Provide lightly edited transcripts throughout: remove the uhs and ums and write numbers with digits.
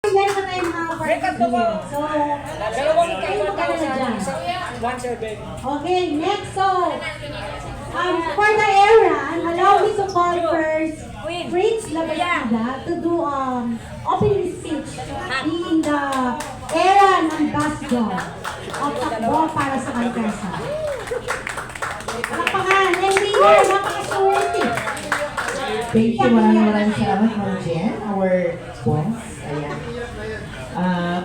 Meron na tayong mga participants. So, Dalawang kayo magkano na dyan? one survey. Okay, next. So, for the Aaron, allow me to call first Prince Labasida to do opening speech being the Aaron Ambassador of Takbo para sa Kalikasan. Palakpakan, engineer, napakasuwerte. Thank you, maraming salamat, Ma'am Jen, our boss. Ayan.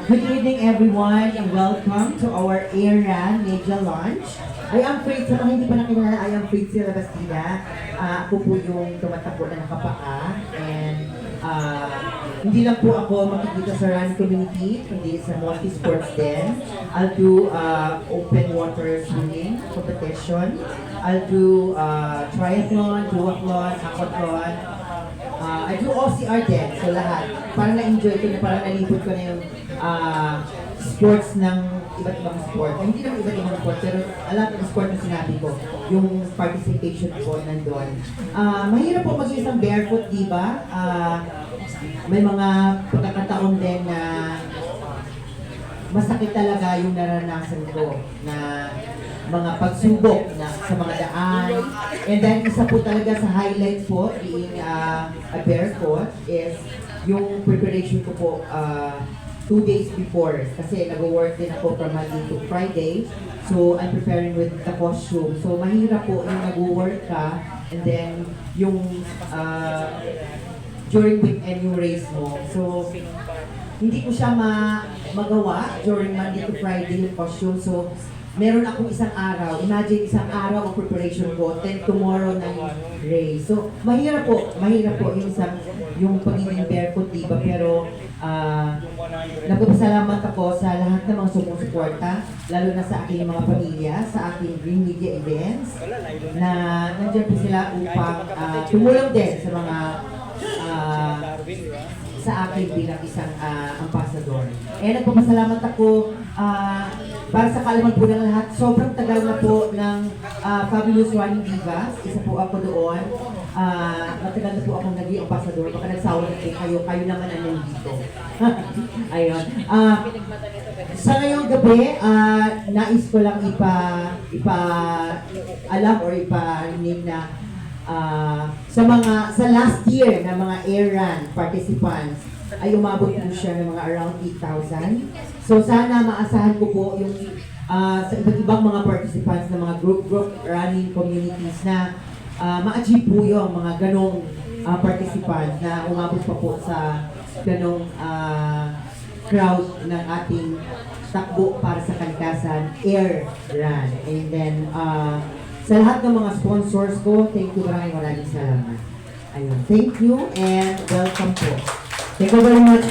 Good evening, everyone, and welcome to our Aaron Media Launch. I am Fritz, sa mga hindi pa nakilala, I am Fritz Labasida. Ako po yung tumatakbo na nakapaa, and hindi lang po ako makikita sa run community, kundi sa multi-sports din. I'll do open water swimming competition. I'll do triathlon, duathlon, aquathlon. I do OCR din, so lahat. Parang na-enjoy ko na, parang nalipot ko na yung sports ng iba't ibang sport. Hindi naman iba't ibang sport, pero a lot of sport na sinabi ko, yung participation ko nandun. Mahirap po maging isang barefoot, di ba? May mga pagkakataon din na masakit talaga yung naranasan ko na mga pagsubok na sa mga daan. And then isa po talaga sa highlights po being a barefoot is yung preparation ko po 2 days before. Kasi nag-work din ako from Monday to Friday. So I'm preparing with the costume. So mahirap po yung nag-work ka and then yung during weekend yung race mo. So hindi ko siya magawa during Monday to Friday yung costume. So meron akong isang araw. Imagine isang araw ang preparation ko, then tomorrow na yung race. So, mahirap po yung pagiging barefoot, diba? Pero, nagpapasalamat ako sa lahat ng mga sumusuporta, lalo na sa aking mga pamilya, sa aking Green Media Events, na nandiyan po sila upang tumulong din sa mga sa akin bilang isang ambassador. Nagpapasalamat ako para sa kaalaman po ng lahat. Sobrang tagal na po ng Fabulous Running Divas. Isa po ako doon. Matagal na po akong naging ambassador. Baka nagsawa na kayo. Kayo naman ang nandito. Ayun. Sa ngayong gabi, nais ko lang alam or iparinig na sa last year na mga Aaron participants ay umabot po siya ng mga around 8,000. So sana maasahan ko po yung sa iba't ibang mga participants ng mga group running communities na ma-achieve po yung mga ganong participants na umabot pa po sa ganong crowd ng ating takbo para sa kalikasan, Air Run. And then, sa lahat ng mga sponsors ko, thank you, maraming salamat. Ayun, thank you and welcome po. Thank you very much,